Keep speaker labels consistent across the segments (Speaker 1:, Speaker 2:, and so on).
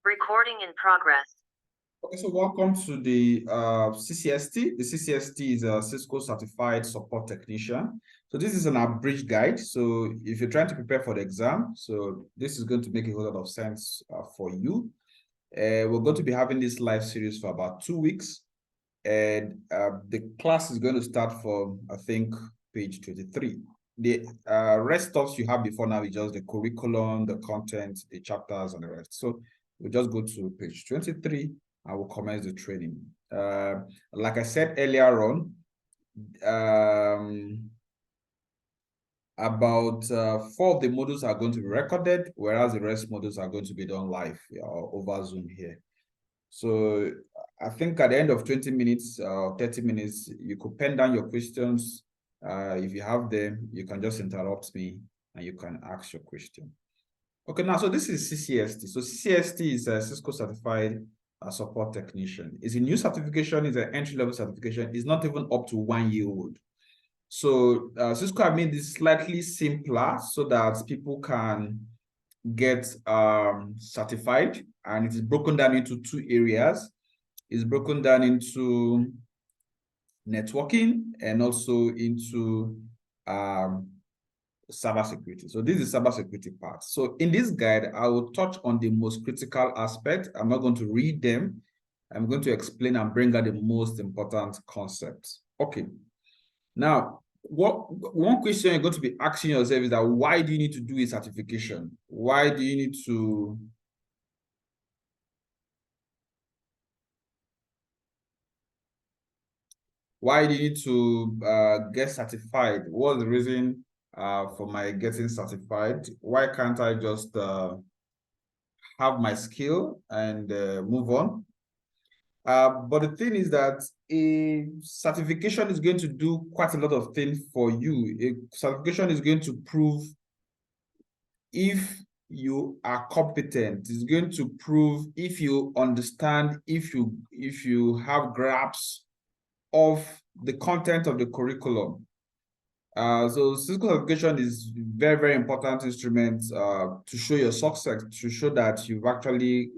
Speaker 1: Recording in progress.
Speaker 2: Okay, so welcome to the CCST. The CCST is a Cisco Certified Support Technician. So this is an abridged guide. So if you're trying to prepare for the exam, so this is going to make a whole lot of sense for you. We're going to be having this live series for about 2 weeks. And the class is going to start from, I think, page 23. The rest stuff you have before now is just the curriculum, the content, the chapters, and the rest. So we'll just go to page 23. I will commence the training. Like I said earlier on, about 4 of the modules are going to be recorded, whereas the rest modules are going to be done live or over Zoom here. So I think at the end of 20 minutes or 30 minutes, you could pen down your questions. If you have them, you can just interrupt me and you can ask your question. Okay, now, so this is CCST. So CCST is a Cisco Certified Support Technician. It's a new certification, it's an entry-level certification. It's not even up to 1 year old. So Cisco have made this slightly simpler so that people can get certified, and it is broken down into 2 areas. It's broken down into networking and also into cybersecurity. So this is cybersecurity part. So in this guide, I will touch on the most critical aspect. I'm not going to read them. I'm going to explain and bring out the most important concepts. Okay. Now, one question you're going to be asking yourself is that why do you need to do a certification? Why do you need to get certified? What's the reason for my getting certified? Why can't I just have my skill and move on? But the thing is that a certification is going to do quite a lot of things for you. A certification is going to prove if you are competent. It's going to prove if you understand, if you have grasp of the content of the curriculum. So Cisco certification is very, very important instrument to show your success, to show that you've actually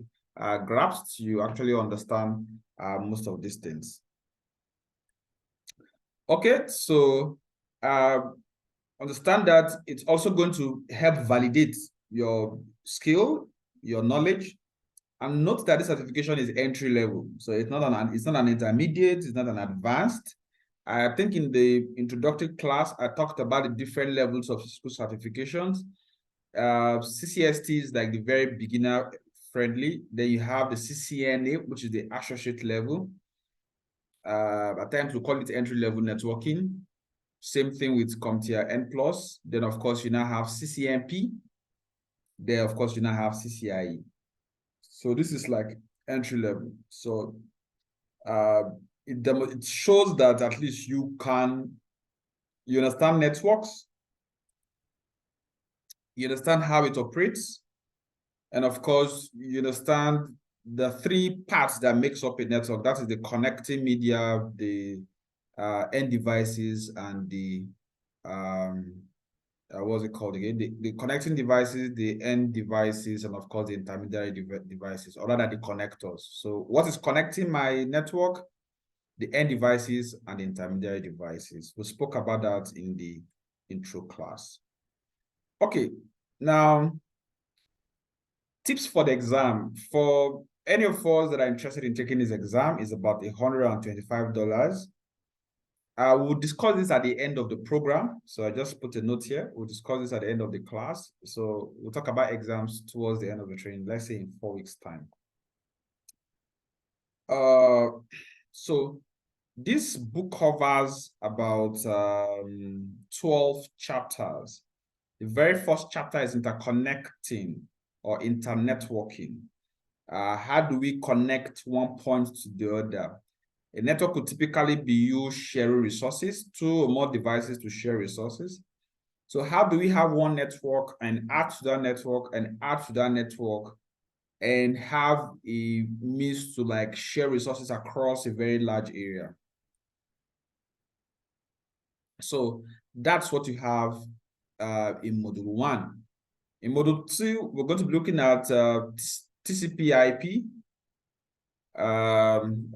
Speaker 2: grasped, you actually understand most of these things. Okay, so understand that it's also going to help validate your skill, your knowledge, and note that this certification is entry level. So it's not an intermediate, it's not an advanced. I think in the introductory class, I talked about the different levels of Cisco certifications. CCST is like the very beginner friendly. Then you have the CCNA, which is the associate level. At times we call it entry level networking. Same thing with CompTIA N+. Then of course you now have CCNP. Then of course you now have CCIE. So this is like entry level. So it shows that at least you understand networks, you understand how it operates, and of course you understand the 3 parts that makes up a network. That is the connecting media, the end devices, and the what's it called again? The connecting devices, the end devices, and of course the intermediary devices, or rather the connectors. So what is connecting my network? The end devices and the intermediary devices. We spoke about that in the intro class. Okay, now tips for the exam. For any of us that are interested in taking this exam, is about $125. We'll discuss this at the end of the program. So I just put a note here. We'll discuss this at the end of the class. So we'll talk about exams towards the end of the training, let's say in 4 weeks' time. So this book covers about 12 chapters. The very first chapter is interconnecting or internetworking. How do we connect one point to the other? A network could typically be used sharing resources, 2 or more devices to share resources. So how do we have one network and add to that network and add to that network and have a means to like share resources across a very large area? So that's what you have in module 1. In module 2, we're going to be looking at TCP/IP.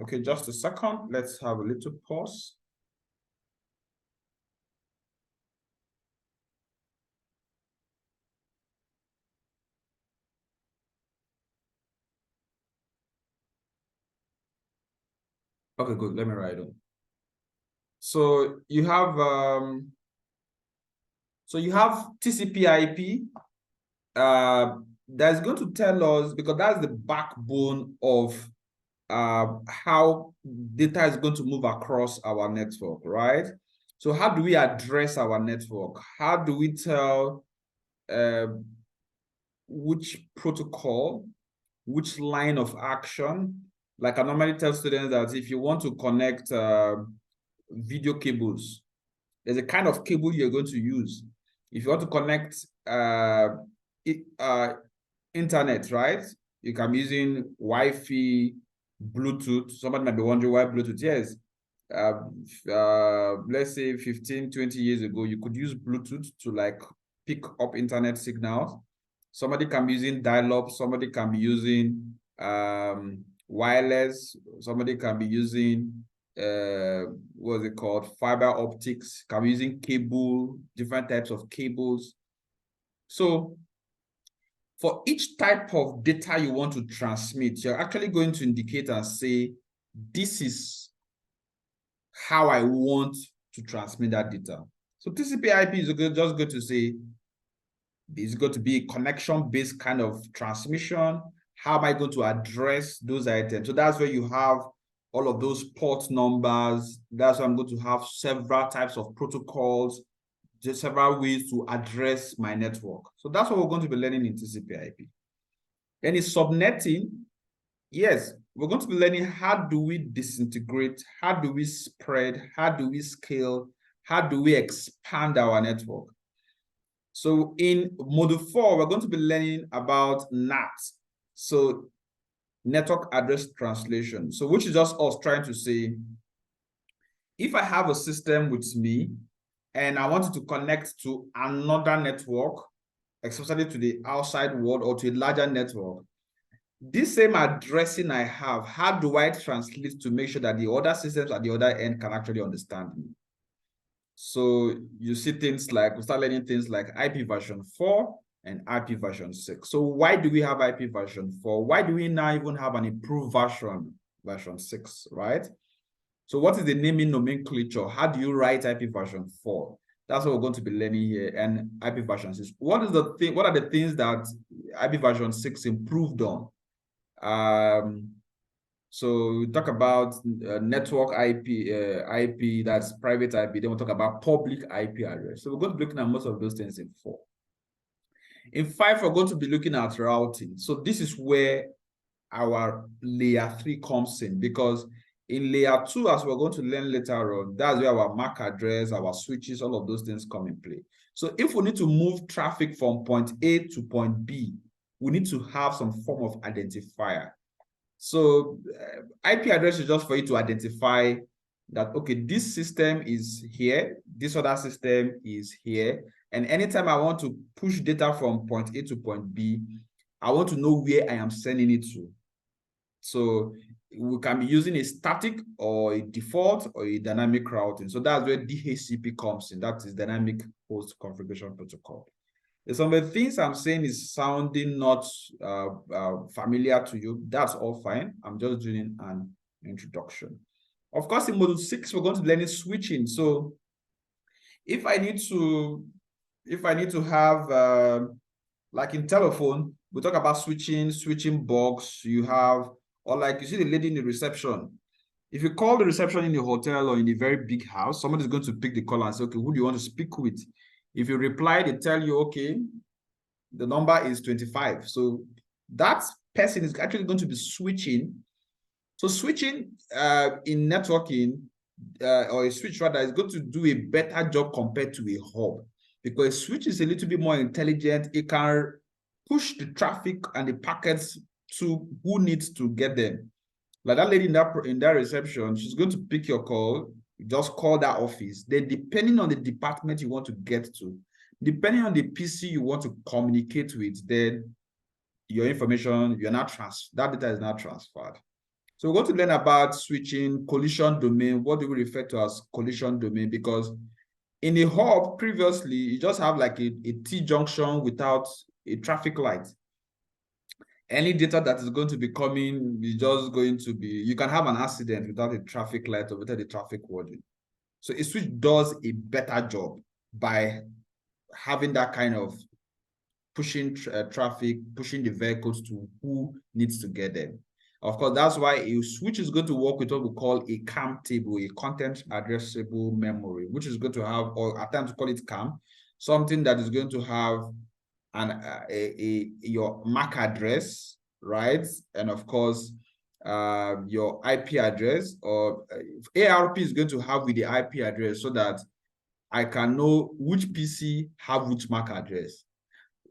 Speaker 2: Okay, just a second. Let's have a little pause. Okay, good. Let me write on. So you have TCP/IP. That's going to tell us, because that's the backbone of how data is going to move across our network, right? So how do we address our network? How do we tell which protocol, which line of action? Like I normally tell students that if you want to connect video cables, there's a kind of cable you're going to use. If you want to connect internet, right? You can be using Wi-Fi, Bluetooth. Somebody might be wondering why Bluetooth. Yes. Let's say 15, 20 years ago, you could use Bluetooth to like pick up internet signals. Somebody can be using dial-up. Somebody can be using wireless. Somebody can be using what's it called? Fiber optics. Can be using cable, different types of cables. So for each type of data you want to transmit, you're actually going to indicate and say, this is how I want to transmit that data. So TCP/IP is just going to say, it's going to be a connection-based kind of transmission. How am I going to address those items? So that's where you have all of those port numbers. That's why I'm going to have several types of protocols, just several ways to address my network. So that's what we're going to be learning in TCP/IP. Then in subnetting, yes, we're going to be learning how do we disintegrate, how do we spread, how do we scale, how do we expand our network. So in module 4, we're going to be learning about NAT. So network address translation. So which is just us trying to say, if I have a system with me and I wanted to connect to another network, especially to the outside world or to a larger network, this same addressing I have, how do I translate to make sure that the other systems at the other end can actually understand me? So you see things like, we start learning things like IP version 4 and IP version 6. So why do we have IP version 4? Why do we now even have an improved version 6, right? So what is the naming nomenclature? How do you write IP version 4? That's what we're going to be learning here. And IP version 6. What are the things that IP version 6 improved on? So we talk about network IP, that's private IP. Then we'll talk about public IP address. So we're going to be looking at most of those things in 4. In 5, we're going to be looking at routing. So this is where our layer 3 comes in, because in layer 2, as we're going to learn later on, that's where our MAC address, our switches, all of those things come in play. So if we need to move traffic from point A to point B, we need to have some form of identifier. So IP address is just for you to identify that, okay, this system is here, this other system is here. And anytime I want to push data from point A to point B, I want to know where I am sending it to. So we can be using a static or a default or a dynamic routing. So that's where DHCP comes in. That is Dynamic Host Configuration Protocol. Some of the things I'm saying is sounding not familiar to you. That's all fine. I'm just doing an introduction. Of course, in module 6, we're going to learn switching. So if I need to have like in telephone, we talk about switching box. You have, or like you see the lady in the reception. If you call the reception in a hotel or in a very big house, somebody's going to pick the call and say, okay, who do you want to speak with? If you reply, they tell you, okay, the number is 25. So that person is actually going to be switching. So switching in networking, or a switch rather, is going to do a better job compared to a hub, because a switch is a little bit more intelligent. It can push the traffic and the packets to who needs to get them. Like that lady in that reception, she's going to pick your call. You just call that office. Then depending on the department you want to get to, depending on the PC you want to communicate with, then your information, that data is not transferred. So we're going to learn about switching, collision domain. What do we refer to as collision domain? Because in a hub previously, you just have like a T-junction without a traffic light. Any data that is going to be coming is just going to be, you can have an accident without a traffic light or without a traffic warning. So a switch does a better job by having that kind of pushing traffic, pushing the vehicles to who needs to get them. Of course, that's why a switch is going to work with what we call a CAM table, a content addressable memory, which is going to have, or at times to call it CAM, something that is going to have your MAC address, right? And of course, your IP address, or ARP is going to have with the IP address so that I can know which PC have which MAC address.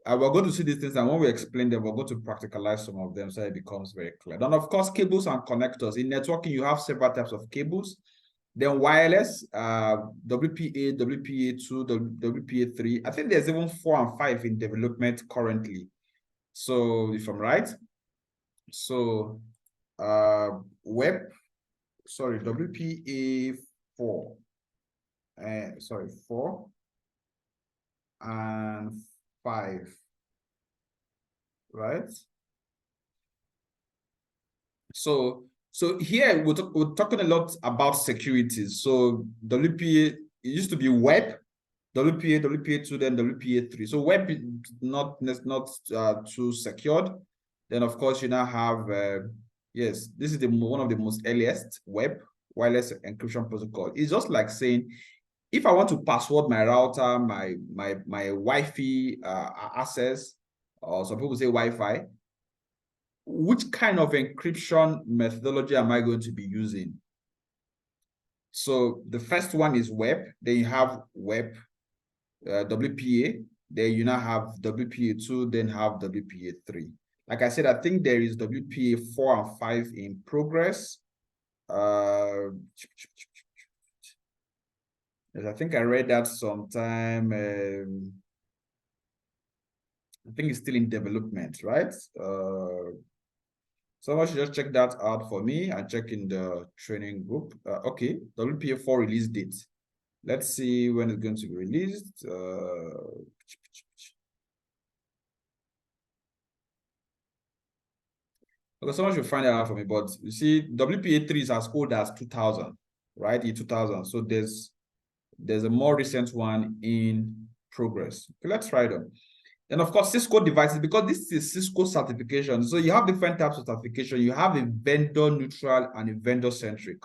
Speaker 2: We're going to see these things, and when we explain them, we're going to practicalize some of them so it becomes very clear. Then, of course, cables and connectors. In networking, you have several types of cables. Then wireless, WPA, WPA2, WPA3. I think there's even 4 and 5 in development currently. So if I'm right, so WPA4, 4 and 5, right? So here we're talking a lot about security. So WPA, it used to be web, WPA, WPA2, then WPA3. So web is not too secured. Then of course you now have yes, this is one of the most earliest web wireless encryption protocol. It's just like saying, if I want to password my router, my Wi-Fi access, or some people say Wi-Fi, which kind of encryption methodology am I going to be using? So the first one is web. Then you have web, WPA. Then you now have WPA2, then have WPA3. Like I said, I think there is WPA4 and 5 in progress. I think I read that sometime. I think it's still in development, right? Someone should just check that out for me and check in the training group. Okay, WPA4 release date. Let's see when it's going to be released. Okay, someone should find that out for me. But you see, WPA3 is as old as 2000, right? In 2000. So there's a more recent one in progress. Okay, let's try them. And of course, Cisco devices, because this is Cisco certification. So you have different types of certification. You have a vendor neutral and a vendor centric.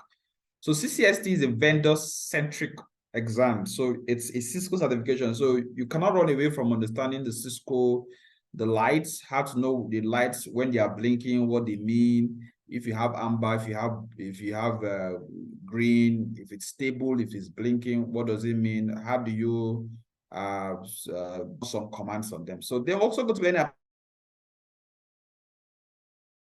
Speaker 2: So CCST is a vendor centric exam. So it's a Cisco certification. So you cannot run away from understanding the Cisco, the lights, how to know the lights when they are blinking, what they mean. If you have amber, if you have green, if it's stable, if it's blinking, what does it mean? How do you some commands on them? So they're also going to learn